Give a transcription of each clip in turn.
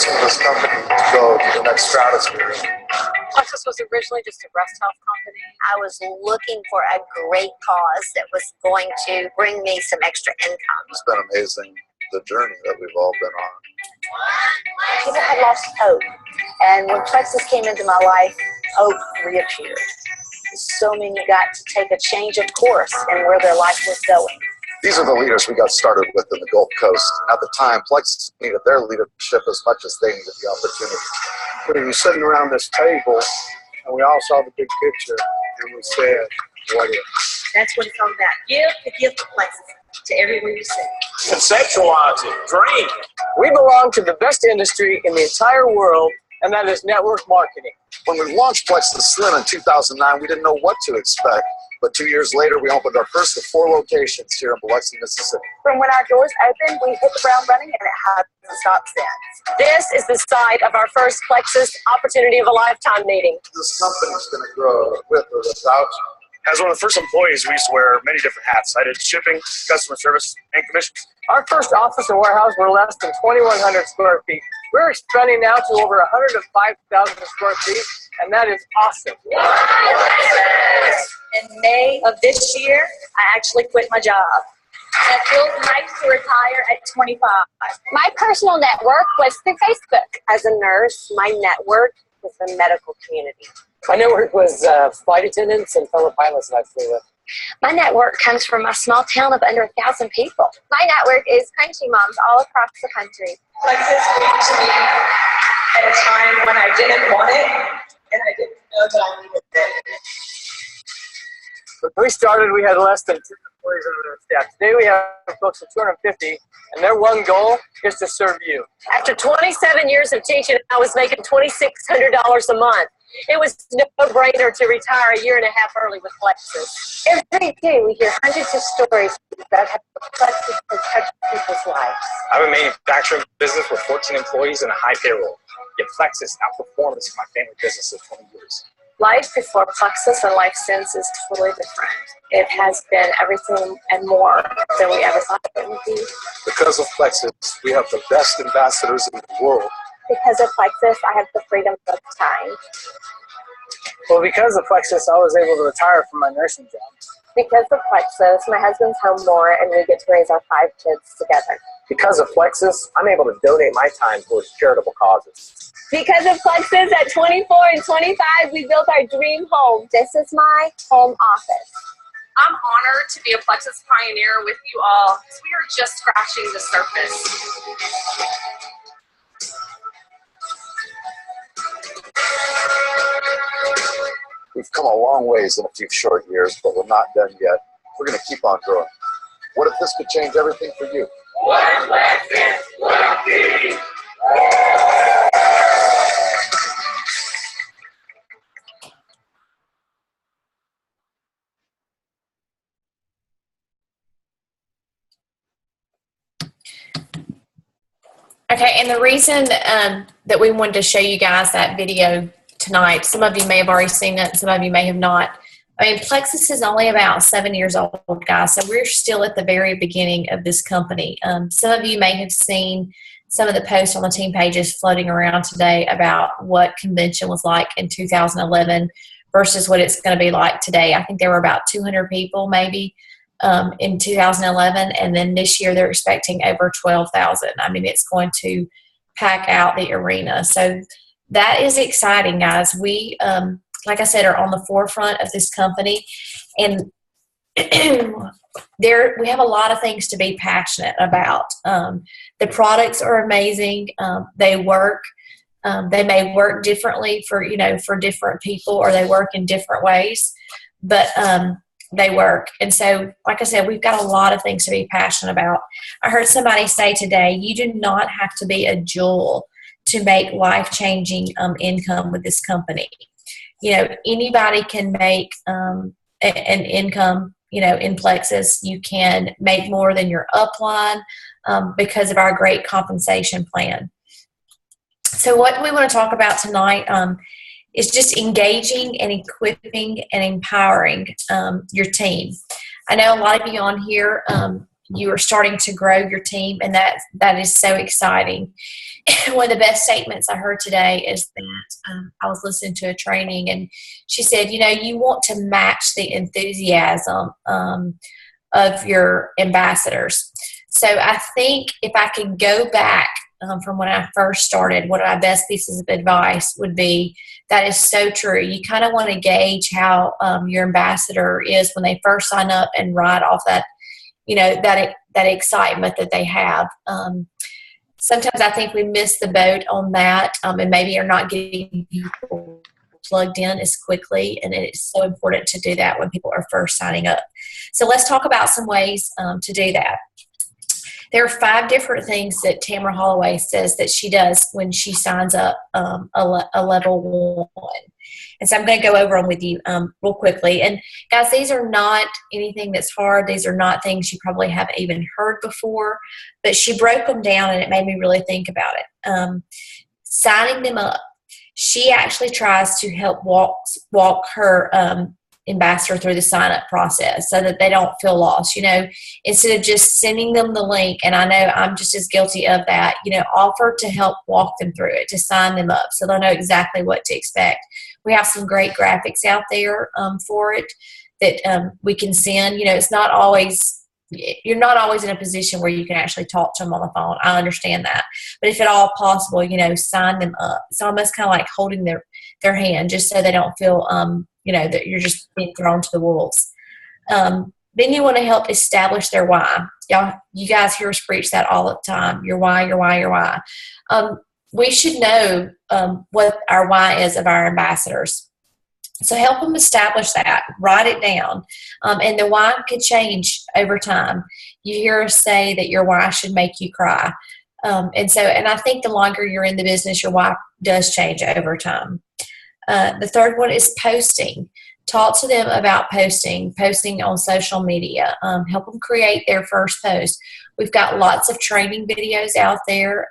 asking this company to go to the next stratosphere. Plexus was originally just a breast health company. I was looking for a great cause that was going to bring me some extra income. It's been amazing, the journey that we've all been on. People had lost hope, and when Plexus came into my life, hope reappeared. So many got to take a change of course in where their life was going. These are the leaders we got started with in the Gulf Coast. At the time, Plexus needed their leadership as much as they needed the opportunity. We were sitting around this table, and we all saw the big picture, and we said, what if? That's what it's all about. Give the gift of Plexus to everyone you see. Conceptualize it, dream. We belong to the best industry in the entire world, and that is network marketing. When we launched Plexus Slim in 2009, we didn't know what to expect. But 2 years later, we opened our first of 4 locations here in Biloxi, Mississippi. From when our doors opened, we hit the ground running, and it hasn't stopped since. This is the site of our first Plexus Opportunity of a Lifetime meeting. This company's going to grow with or without you. As one of the first employees, we used to wear many different hats. I did shipping, customer service, and commissions. Our first office and warehouse were less than 2,100 square feet. We're expanding now to over 105,000 square feet, and that is awesome. In May of this year, I actually quit my job. I feel nice to retire at 25. My personal network was through Facebook. As a nurse, my network was the medical community. My network was flight attendants and fellow pilots that I flew with. My network comes from a small town of under 1,000 people. My network is crunchy moms all across the country. Plexus came to me at a time when I didn't want it, and I didn't know that I needed it. When we started, we had less than 2 employees on our staff. Today we have close to 250, and their one goal is to serve you. After 27 years of teaching, I was making $2,600 a month. It was no brainer to retire a year and a half early with Plexus. Every day we hear hundreds of stories about how Plexus has touched people's lives. I have a manufacturing business with 14 employees and a high payroll. Yet Plexus outperforms my family business of 20 years. Life before Plexus and life since is totally different. It has been everything and more than we ever thought it would be. Because of Plexus, we have the best ambassadors in the world. Because of Plexus, I have the freedom of time. Well, because of Plexus, I was able to retire from my nursing job. Because of Plexus, my husband's home more and we get to raise our 5 kids together. Because of Plexus, I'm able to donate my time towards charitable causes. Because of Plexus, at 24 and 25, we built our dream home. This is my home office. I'm honored to be a Plexus pioneer with you all. We are just scratching the surface. We've come a long ways in a few short years, but we're not done yet. We're going to keep on growing. What if this could change everything for you? One Plexus will be. Okay, and the reason that we wanted to show you guys that video tonight, some of you may have already seen it, some of you may have not. I mean, Plexus is only about 7 years old, guys, so we're still at the very beginning of this company. Some of you may have seen some of the posts on the team pages floating around today about what convention was like in 2011 versus what it's going to be like today. I think there were about 200 people maybe in 2011, and then this year they're expecting over 12,000. I mean, it's going to pack out the arena. So that is exciting, guys. We, like I said, are on the forefront of this company, and we have a lot of things to be passionate about. The products are amazing. They work. They may work differently for different people, or they work in different ways, but they work. And so, like I said, we've got a lot of things to be passionate about. I heard somebody say today, you do not have to be a jewel to make life-changing income with this company. You know, anybody can make an income, in Plexus. You can make more than your upline because of our great compensation plan. So what we want to talk about tonight is just engaging and equipping and empowering your team. I know a lot of you on here you are starting to grow your team, and that is so exciting. One of the best statements I heard today is that I was listening to a training, and she said, you want to match the enthusiasm of your ambassadors. So I think if I could go back from when I first started, one of my best pieces of advice would be, that is so true. You kind of want to gauge how your ambassador is when they first sign up and ride off that, that excitement that they have. Sometimes I think we miss the boat on that, and maybe are not getting people plugged in as quickly, and it's so important to do that when people are first signing up. So let's talk about some ways to do that. There are 5 different things that Tamara Holloway says that she does when she signs up a level 1. And so I'm going to go over them with you real quickly. And guys, these are not anything that's hard. These are not things you probably haven't even heard before, but she broke them down and it made me really think about it. Signing them up. She actually tries to help walk her ambassador through the sign-up process so that they don't feel lost. Instead of just sending them the link, and I know I'm just as guilty of that, offer to help walk them through it, to sign them up so they'll know exactly what to expect. We have some great graphics out there for it that we can send. It's not always, you're not always in a position where you can actually talk to them on the phone. I understand that. But if at all possible, sign them up. It's almost kind of like holding their hand, just so they don't feel that you're just being thrown to the wolves. Then you want to help establish their why. You guys hear us preach that all the time. Your why, your why, your why. We should know what our why is of our ambassadors. So help them establish that. Write it down. And the why could change over time. You hear us say that your why should make you cry. And I think the longer you're in the business, your why does change over time. The third one is posting. Talk to them about posting on social media. Help them create their first post. We've got lots of training videos out there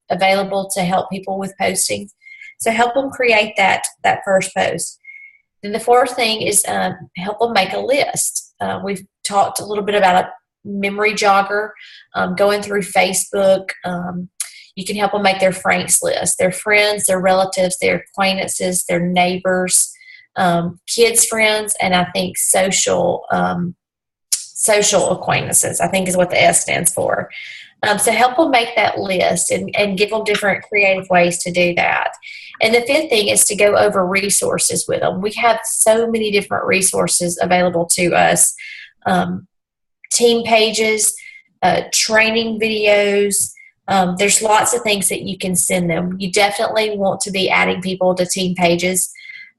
available to help people with posting. So help them create that first post. Then the fourth thing is help them make a list. We've talked a little bit about a memory jogger, going through Facebook. You can help them make their Frank's list, their friends, their relatives, their acquaintances, their neighbors, kids' friends, and I think social acquaintances, I think is what the S stands for. So help them make that list and give them different creative ways to do that. And the fifth thing is to go over resources with them. We have so many different resources available to us. Team pages, training videos. There's lots of things that you can send them. You definitely want to be adding people to team pages.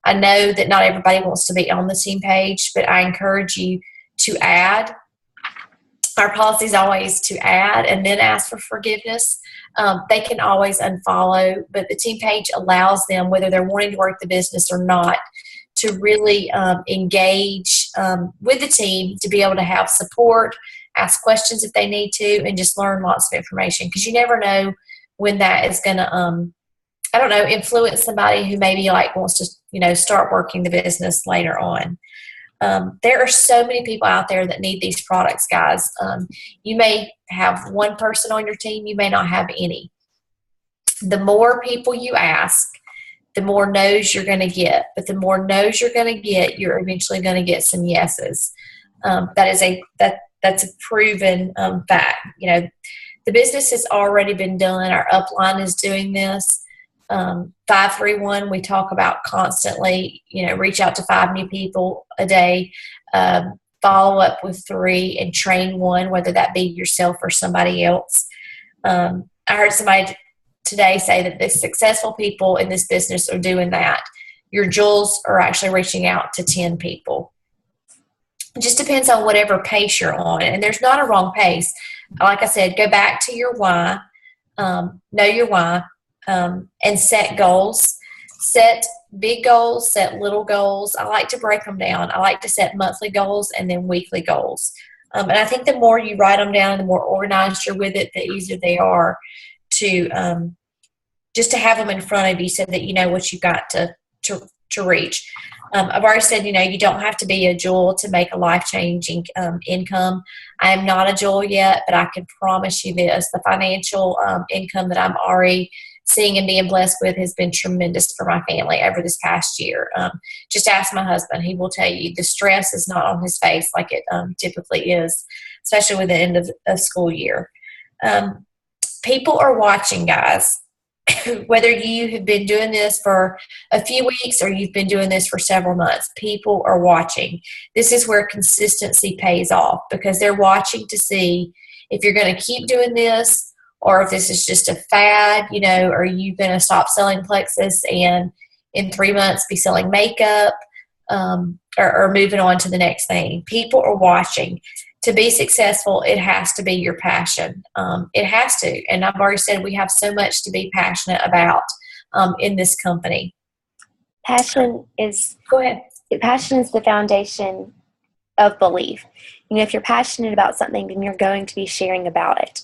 I know that not everybody wants to be on the team page, but I encourage you to add. Our policy is always to add and then ask for forgiveness. They can always unfollow, but the team page allows them, whether they're wanting to work the business or not, to really engage with the team, to be able to have support, ask questions if they need to, and just learn lots of information, because you never know when that is going to, influence somebody who maybe wants to, start working the business later on. There are so many people out there that need these products, guys. You may have one person on your team, you may not have any. The more people you ask, the more no's you're going to get. But the more no's you're going to get, you're eventually going to get some yeses. That's a proven fact. The business has already been done. Our upline is doing this. 531, we talk about constantly, reach out to 5 new people a day, follow up with 3, and train 1, whether that be yourself or somebody else. I heard somebody today say that the successful people in this business are doing that. Your jewels are actually reaching out to 10 people. It just depends on whatever pace you're on. And there's not a wrong pace. Like I said, go back to your why, know your why, and set goals. Set big goals, set little goals. I like to break them down. I like to set monthly goals and then weekly goals. And I think the more you write them down, the more organized you're with it, the easier they are to just to have them in front of you so that you know what you've got to to reach. I've already said, you don't have to be a jewel to make a life-changing income. I am not a jewel yet, but I can promise you this, the financial income that I'm already seeing and being blessed with has been tremendous for my family over this past year. Just ask my husband. He will tell you the stress is not on his face like it typically is, especially with the end of school year. People are watching, guys. Whether you have been doing this for a few weeks or you've been doing this for several months, people are watching. This is where consistency pays off, because they're watching to see if you're going to keep doing this or if this is just a fad. Are you going to stop selling Plexus and in 3 months be selling makeup, or moving on to the next thing? People are watching. To be successful, it has to be your passion. It has to. And I've already said we have so much to be passionate about in this company. Passion is Go ahead. Passion is the foundation of belief. If you're passionate about something, then you're going to be sharing about it.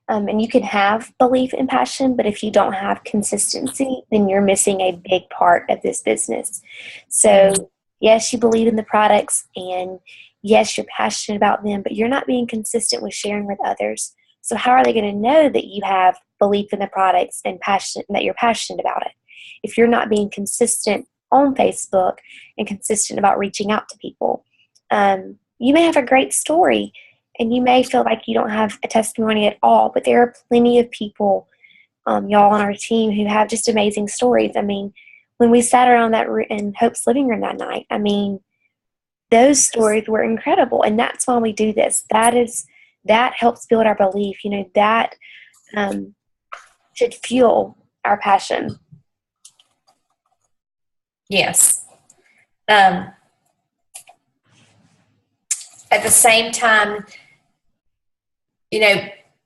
And you can have belief and passion, but if you don't have consistency, then you're missing a big part of this business. So yes, you believe in the products, and yes, you're passionate about them, but you're not being consistent with sharing with others. So how are they going to know that you have belief in the products and that you're passionate about it if you're not being consistent on Facebook and consistent about reaching out to people? You may have a great story, and you may feel like you don't have a testimony at all, but there are plenty of people, y'all on our team, who have just amazing stories. When we sat around in Hope's living room that night, those stories were incredible, and that's why we do this. That helps build our belief. That should fuel our passion. Yes. At the same time,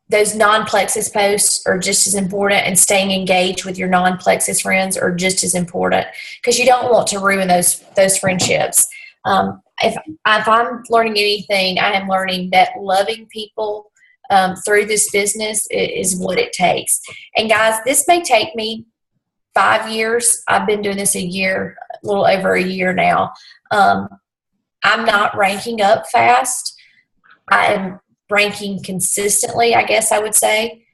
those non-Plexus posts are just as important, and staying engaged with your non-Plexus friends are just as important, because you don't want to ruin those friendships. If I'm learning anything, I am learning that loving people through this business is what it takes. And guys, this may take me 5 years. I've been doing this a little over a year now. I'm not ranking up fast. I am ranking consistently, I guess I would say.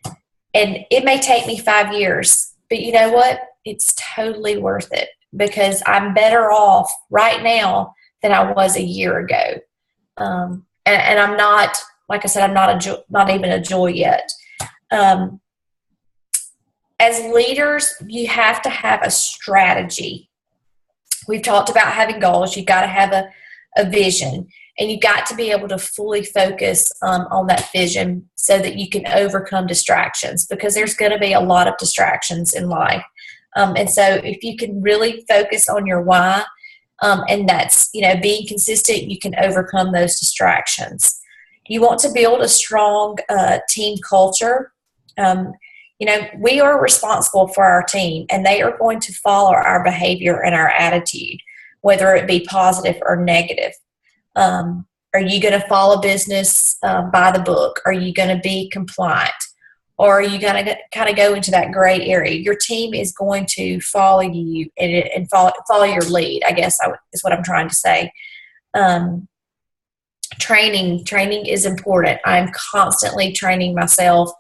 And it may take me 5 years, but you know what? It's totally worth it, because I'm better off right now than I was a year ago. And I'm not, like I said, I'm not even a jewel yet. As leaders, you have to have a strategy. We've talked about having goals. You've got to have a vision, and you've got to be able to fully focus on that vision so that you can overcome distractions, because there's going to be a lot of distractions in life. And so if you can really focus on your why, and that's, being consistent, you can overcome those distractions. You want to build a strong team culture. We are responsible for our team, and they are going to follow our behavior and our attitude, whether it be positive or negative. Are you going to follow business by the book? Are you going to be compliant? Or are you going to kind of go into that gray area? Your team is going to follow you and follow your lead, I guess is what I'm trying to say. Training is important. I'm constantly training myself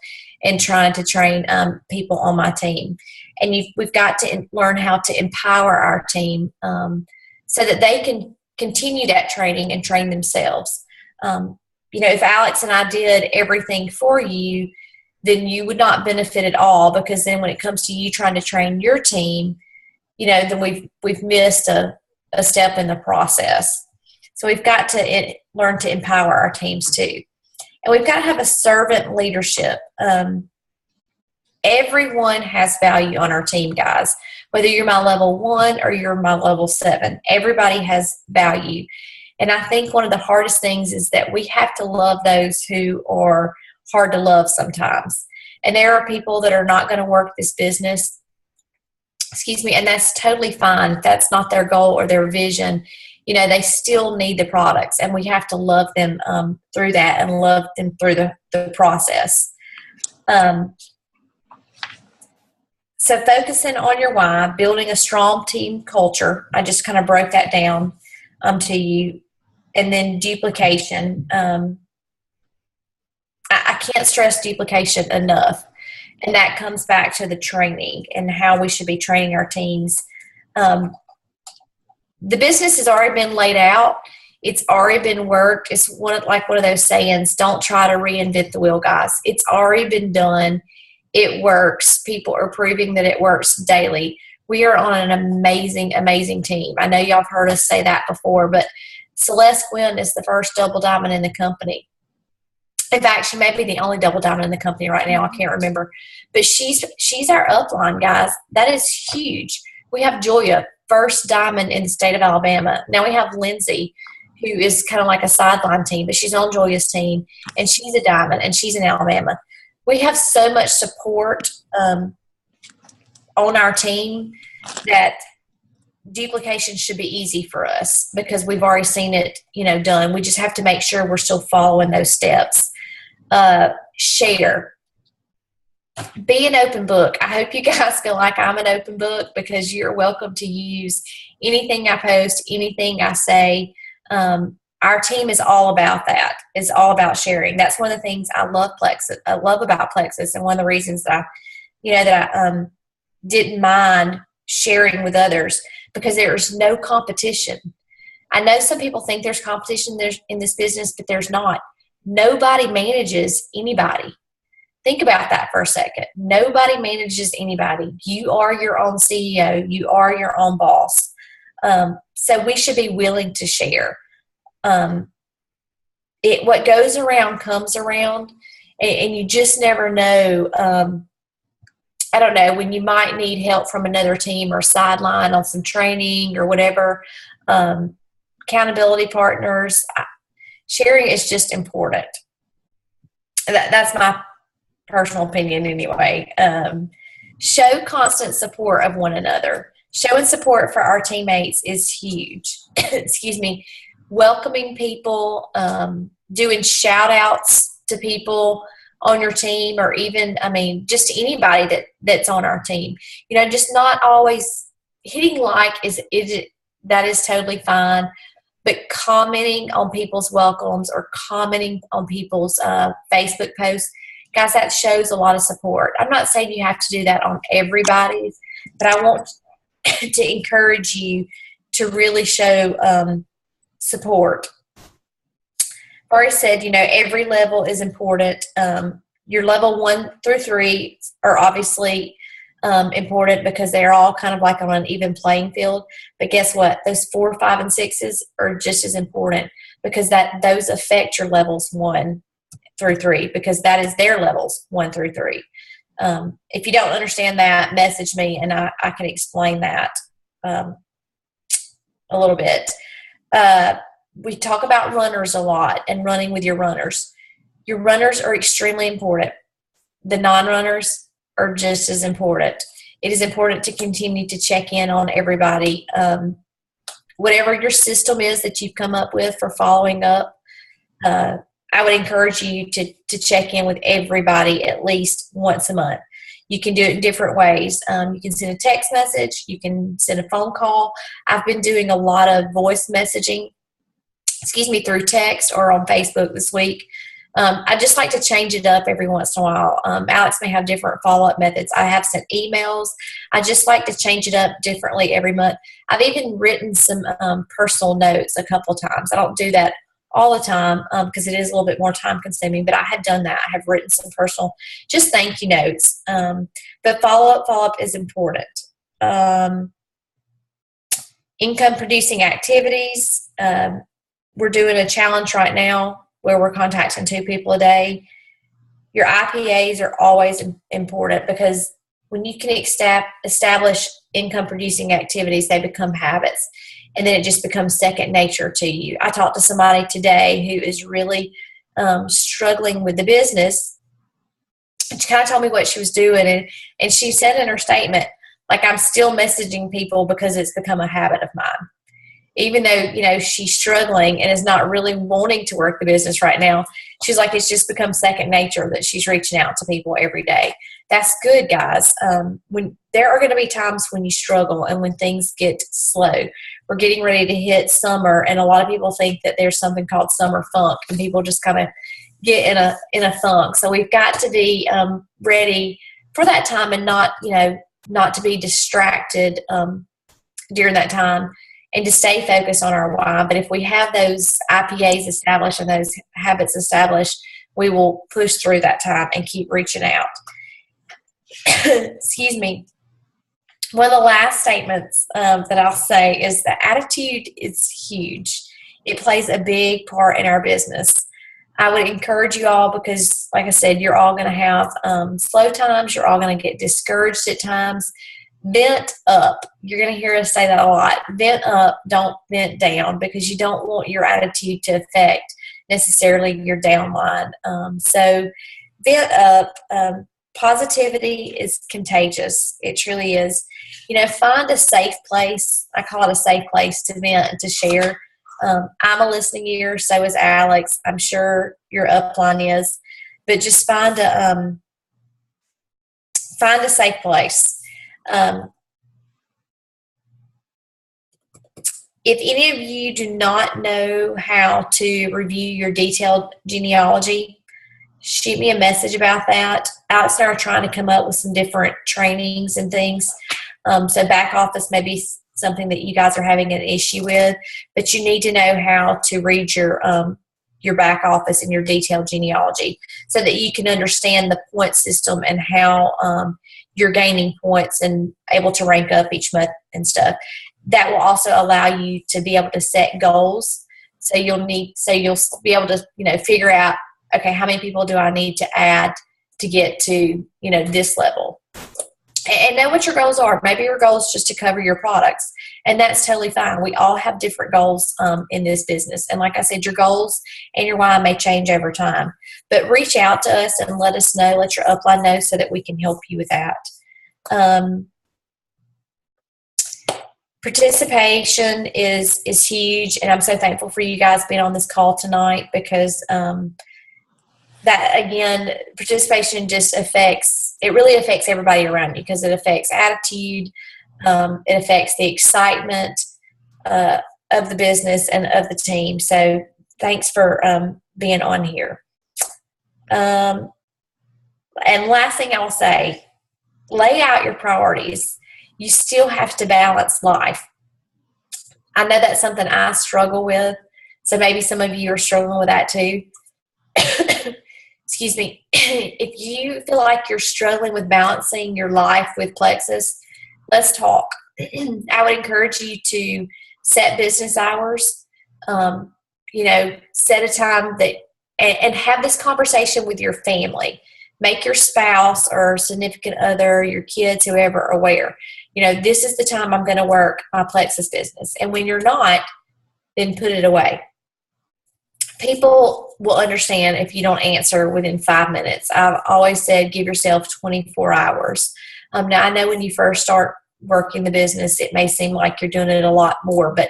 and trying to train people on my team. And we've got to learn how to empower our team so that they can continue that training and train themselves. If Alex and I did everything for you, then you would not benefit at all, because then when it comes to you trying to train your team, then we've missed a step in the process. So we've got to learn to empower our teams too. And we've got to have a servant leadership. Everyone has value on our team, guys. Whether you're my level 1 or you're my level 7, everybody has value. And I think one of the hardest things is that we have to love those who are hard to love sometimes. And there are people that are not going to work this business, and that's totally fine. If that's not their goal or their vision, they still need the products, and we have to love them through that and love them through the process. So focusing on your why, building a strong team culture. I just kind of broke that down to you. And then duplication. I can't stress duplication enough. And that comes back to the training and how we should be training our teams. The business has already been laid out. It's already been worked. It's one of those sayings, don't try to reinvent the wheel, guys. It's already been done. It works. People are proving that it works daily. We are on an amazing, amazing team. I know y'all have heard us say that before, but Celeste Quinn is the first double diamond in the company. In fact, she may be the only double diamond in the company right now. I can't remember. But she's our upline, guys. That is huge. We have Joya, first diamond in the state of Alabama. Now we have Lindsay, who is kind of like a sideline team, but she's on Joya's team, and she's a diamond, and she's in Alabama. We have so much support on our team that duplication should be easy for us because we've already seen it, done. We just have to make sure we're still following those steps. Share. Be an open book. I hope you guys feel like I'm an open book because you're welcome to use anything I post, anything I say. Our team is all about that. It's all about sharing. That's one of the things I love about Plexus, and one of the reasons that I didn't mind sharing with others, because there's no competition. I know some people think there's competition in this business, but there's not. Nobody manages anybody. Think about that for a second. Nobody manages anybody. You are your own CEO. You are your own boss. So we should be willing to share. What goes around comes around, and you just never know. I don't know, when you might need help from another team or sideline on some training or whatever, accountability partners. Sharing is just important. That's my personal opinion anyway. Show constant support of one another. Showing support for our teammates is huge. Excuse me. Welcoming people, doing shout outs to people on your team, or even, just anybody that's on our team. Just not always hitting like that is totally fine, but commenting on people's welcomes or commenting on people's Facebook posts, guys, that shows a lot of support. I'm not saying you have to do that on everybody's, but I want to encourage you to really show support. I've already said, every level is important. Your level 1 through 3 are obviously important because they're all kind of like on an even playing field. But guess what? Those 4, 5, and 6s are just as important because those affect your levels 1 through 3 because that is their levels 1 through 3. If you don't understand that, message me and I can explain that a little bit. We talk about runners a lot and running with your runners. Your runners are extremely important. The non-runners are just as important. It is important to continue to check in on everybody. Whatever your system is that you've come up with for following up, I would encourage you to check in with everybody at least once a month. You can do it in different ways. You can send a text message. You can send a phone call. I've been doing a lot of voice messaging, through text or on Facebook this week. I just like to change it up every once in a while. Alex may have different follow-up methods. I have sent emails. I just like to change it up differently every month. I've even written some personal notes a couple times. I don't do that all the time because it is a little bit more time consuming, but I have done that. I have written some personal, just thank you notes. But follow-up is important. Income producing activities. We're doing a challenge right now where we're contacting 2 people a day. Your IPAs are always important because when you can establish income producing activities, they become habits. And then it just becomes second nature to you. I talked to somebody today who is really struggling with the business. She kind of told me what she was doing. And she said in her statement, I'm still messaging people because it's become a habit of mine. Even though, she's struggling and is not really wanting to work the business right now, she's like, it's just become second nature that she's reaching out to people every day. that's good, guys. When there are going to be times when you struggle and when things get slow. We're getting ready to hit summer, and a lot of people think that there's something called summer funk, and people just kind of get in a funk. So we've got to be ready for that time, and not to be distracted during that time, and to stay focused on our why. But if we have those IPAs established and those habits established, we will push through that time and keep reaching out. Excuse me. One of the last statements that I'll say is that attitude is huge. It plays a big part in our business. I would encourage you all, because like I said, you're all going to have slow times. You're all going to get discouraged at times. Vent up. You're going to hear us say that a lot. Vent up, don't vent down, because you don't want your attitude to affect necessarily your downline. So vent up. Positivity is contagious. It truly is. Find a safe place. I call it a safe place to vent and to share. I'm a listening ear, so is Alex. I'm sure your upline is. But just find a safe place. If any of you do not know how to review your detailed genealogy, shoot me a message about that. Alex and I are trying to come up with some different trainings and things. So back office may be something that you guys are having an issue with, but you need to know how to read your back office and your detailed genealogy so that you can understand the point system and how you're gaining points and able to rank up each month and stuff. That will also allow you to be able to set goals. So you'll be able to, figure out, okay, how many people do I need to add to get to, this level? And know what your goals are. Maybe your goal is just to cover your products, and that's totally fine. We all have different goals in this business. And like I said, your goals and your why may change over time. But reach out to us and let us know, let your upline know so that we can help you with that. Participation is huge, and I'm so thankful for you guys being on this call tonight, because that, again, participation it really affects everybody around you, because it affects attitude, it affects the excitement of the business and of the team. So thanks for being on here. And last thing I'll say, lay out your priorities. You still have to balance life. I know that's something I struggle with, so maybe some of you are struggling with that too. Excuse me. If you feel like you're struggling with balancing your life with Plexus, let's talk. I would encourage you to set business hours, set a time and have this conversation with your family. Make your spouse or significant other, your kids, whoever, aware. This is the time I'm going to work my Plexus business. And when you're not, then put it away. People will understand if you don't answer within 5 minutes. I've always said give yourself 24 hours. Now, I know when you first start working the business, it may seem like you're doing it a lot more, but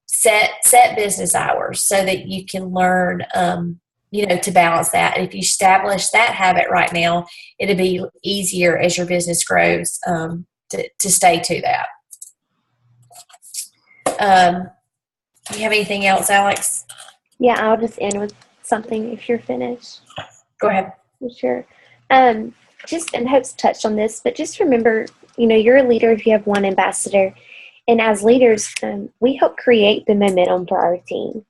set business hours so that you can learn, to balance that. And if you establish that habit right now, it'll be easier as your business grows to stay to that. Do you have anything else, Alex? Yeah, I'll just end with something if you're finished. Go ahead. Sure. And Hope's touched on this, but just remember, you're a leader if you have one ambassador. And as leaders, we help create the momentum for our team.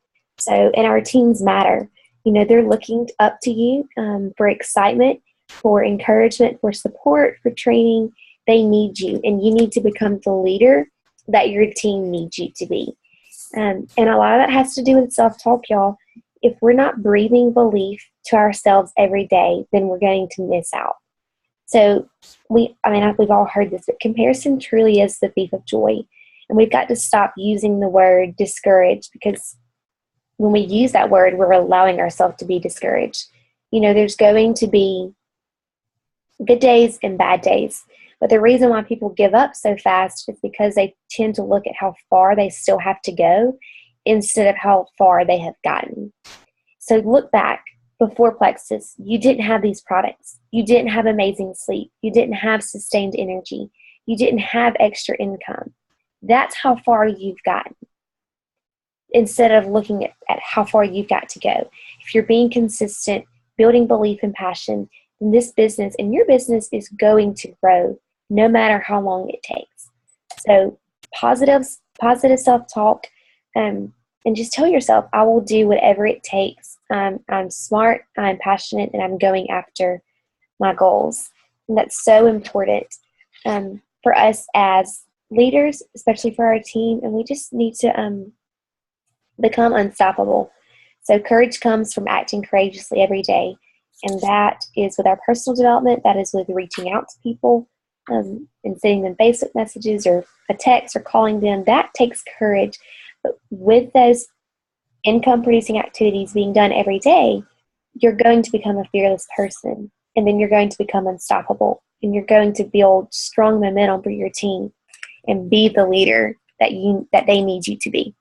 And our teams matter. They're looking up to you for excitement, for encouragement, for support, for training. They need you, and you need to become the leader that your team needs you to be. And a lot of that has to do with self-talk, y'all. If we're not breathing belief to ourselves every day, then we're going to miss out. So we've all heard this, but comparison truly is the thief of joy. And we've got to stop using the word discouraged, because when we use that word, we're allowing ourselves to be discouraged. There's going to be good days and bad days. But the reason why people give up so fast is because they tend to look at how far they still have to go instead of how far they have gotten. So look back before Plexus, you didn't have these products. You didn't have amazing sleep. You didn't have sustained energy. You didn't have extra income. That's how far you've gotten. Instead of looking at how far you've got to go. If you're being consistent, building belief and passion, then this business and your business is going to grow no matter how long it takes. So positive self-talk, and just tell yourself, I will do whatever it takes. I'm smart, I'm passionate, and I'm going after my goals. And that's so important for us as leaders, especially for our team. And we just need to become unstoppable. So courage comes from acting courageously every day. And that is with our personal development. That is with reaching out to people and sending them Facebook messages or a text or calling them. That takes courage. But with those income-producing activities being done every day, you're going to become a fearless person. And then you're going to become unstoppable. And you're going to build strong momentum for your team and be the leader that they need you to be.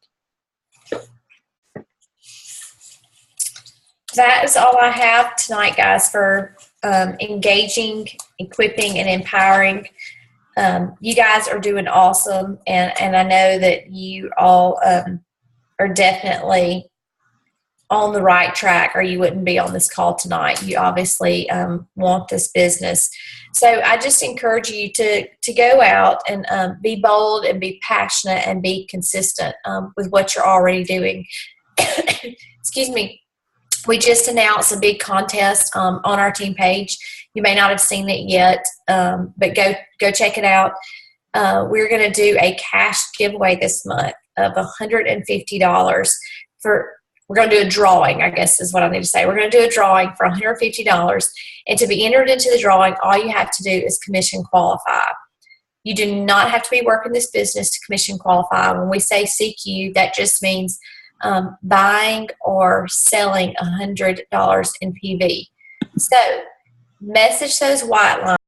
That is all I have tonight, guys, for engaging, equipping, and empowering. You guys are doing awesome, and I know that you all are definitely on the right track, or you wouldn't be on this call tonight. You obviously want this business. So I just encourage you to go out and be bold and be passionate and be consistent with what you're already doing. Excuse me. We just announced a big contest on our team page. You may not have seen it yet, but go check it out. We're going to do a cash giveaway this month of $150 we're going to do a drawing, I guess is what I need to say. We're going to do a drawing for $150, and to be entered into the drawing, all you have to do is commission qualify. You do not have to be working this business to commission qualify. When we say CQ, that just means buying or selling $100 in PV. So message those white lines.